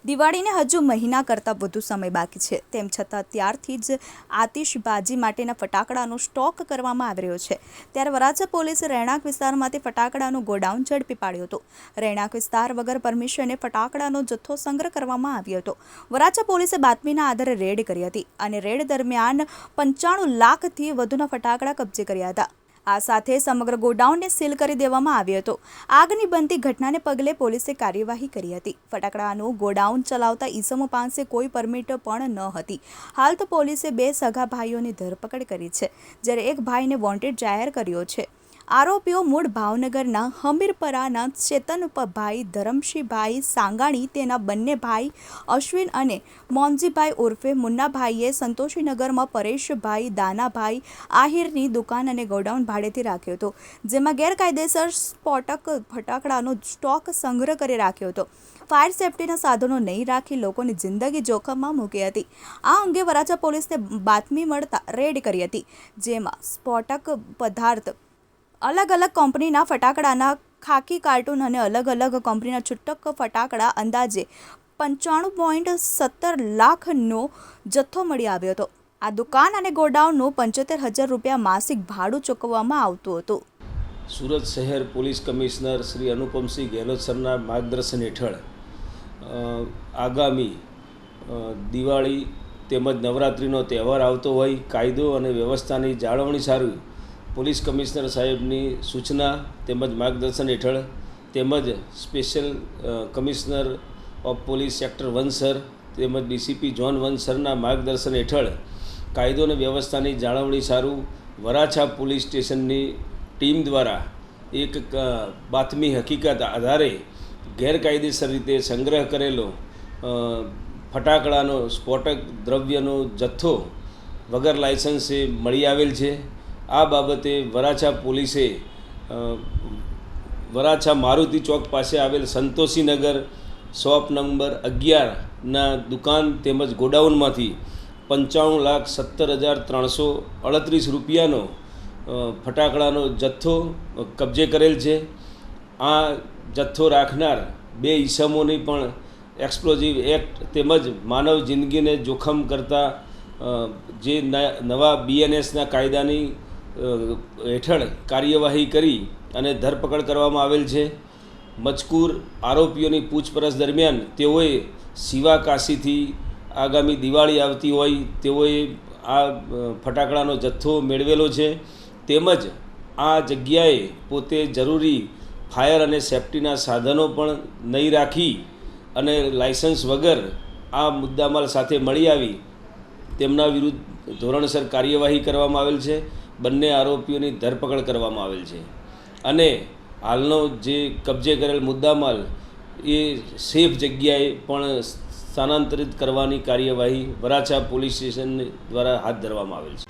દિવાળીને હજુ મહિના કરતાં વધુ સમય બાકી છે, તેમ છતાં ત્યારથી જ આતિશબાજી માટેના ફટાકડાનો સ્ટોક કરવામાં આવી રહ્યો છે। ત્યારે વરાછા પોલીસે રહેણાંક વિસ્તારમાંથી ફટાકડાનું ગોડાઉન ઝડપી પાડ્યું હતું। રહેણાંક વિસ્તાર વગર પરમિશને ફટાકડાનો જથ્થો સંગ્રહ કરવામાં આવ્યો હતો। વરાછા પોલીસે બાતમીના આધારે રેડ કરી હતી અને રેડ દરમિયાન 95 લાખથી વધુના ફટાકડા કબજે કર્યા હતા। આ સાથે સમગ્ર ગોડાઉનને સીલ કરી દેવામાં આવ્યો હતો। આગની બનતી ઘટનાને પગલે પોલીસે કાર્યવાહી કરી હતી। ફટાકડાનું ગોડાઉન ચલાવતા ઈસમો પાસે કોઈ પરમિટ પણ ન હતી। હાલ તો પોલીસે 2 સગા ભાઈઓની ધરપકડ કરી છે, જ્યારે એક ભાઈને વોન્ટેડ જાહેર કર્યો છે। આરોપીઓ મૂળ ભાવનગરના હમીરપરાના ચેતનભાઈ ધરમશીભાઈ સાંગાણી, તેના બંને ભાઈ અશ્વિન અને મોનજીભાઈ ઉર્ફે મુન્નાભાઈએ સંતોષીનગરમાં પરેશભાઈ દાનાભાઈ આહિરની દુકાન અને ગોડાઉન ભાડેથી રાખ્યો હતો, જેમાં ગેરકાયદેસર સ્ફોટક ફટાકડાનો સ્ટોક સંગ્રહ કરી રાખ્યો હતો। ફાયર સેફ્ટીના સાધનો નહીં રાખી લોકોની જિંદગી જોખમમાં મૂકી હતી। આ અંગે વરાછા પોલીસને બાતમી મળતા રેડ કરી હતી, જેમાં સ્ફોટક પદાર્થ અલગ અલગ કંપનીના ફટાકડાના ખાકી કાર્ટૂન અને અલગ અલગ કંપનીના છૂટક ફટાકડા અંદાજે 95.17 લાખનો જથ્થો મળી આવ્યો હતો। આ દુકાન અને ગોડાઉનનું 75,000 રૂપિયા માસિક ભાડું ચૂકવવામાં આવતું હતું। સુરત શહેર પોલીસ કમિશનર શ્રી અનુપમસિંહ ગેહલોત સરના માર્ગદર્શન હેઠળ આગામી દિવાળી તેમજ નવરાત્રિનો તહેવાર આવતો હોય, કાયદો અને વ્યવસ્થાની જાળવણી સારું પોલીસ કમિશનર સાહેબની સૂચના તેમજ માર્ગદર્શન હેઠળ તેમજ special commissioner of police sector 1 sir તેમજ ડીસીપી ઝોન 1 સરના માર્ગદર્શન હેઠળ કાયદો અને વ્યવસ્થાની જાળવણી સારું વરાછા પોલીસ સ્ટેશનની ટીમ દ્વારા એક બાતમી હકીકત આધારે ગેરકાયદેસર રીતે સંગ્રહ કરેલો ફટાકડાનો સ્ફોટક દ્રવ્યનો જથ્થો વગર લાયસન્સે મળી આવેલ છે। આ બાબતે વરાછા પોલીસે વરાછા મારુતિ ચોક પાસે આવેલ સંતોષીનગર શોપ નંબર 11ના દુકાન તેમજ ગોડાઉનમાંથી 55,17,338 રૂપિયાનો ફટાકડાનો જથ્થો કબજે કરેલ છે। આ જથ્થો રાખનાર 2 ઈસમોની પણ એક્સપ્લોઝિવ એક્ટ તેમજ માનવ જિંદગીને જોખમ કરતા જે નવા BNSના કાયદાની હેઠળ કાર્યવાહી કરી અને ધરપકડ કરવામાં આવેલ છે। મજકૂર આરોપીઓની પૂછપરછ દરમિયાન તેઓએ શિવાકાશીથી આગામી દિવાળી આવતી હોય તેઓએ આ ફટાકડાનો જથ્થો મેળવેલો છે, તેમજ આ જગ્યાએ પોતે જરૂરી ફાયર અને સેફ્ટીના સાધનો પણ નહીં રાખી અને લાયસન્સ વગર આ મુદ્દામાલ સાથે મળી આવી તેમના વિરુદ્ધ ધોરણસર કાર્યવાહી કરવામાં આવેલ છે। બંને આરોપીઓની ધરપકડ કરવામાં આવેલ છે અને હાલનો જે કબજે કરેલ મુદ્દામાલ એ સેફ જગ્યાએ પણ સ્થાનાંતરિત કરવાની કાર્યવાહી વરાછા પોલીસ સ્ટેશન દ્વારા હાથ ધરવામાં આવેલ છે।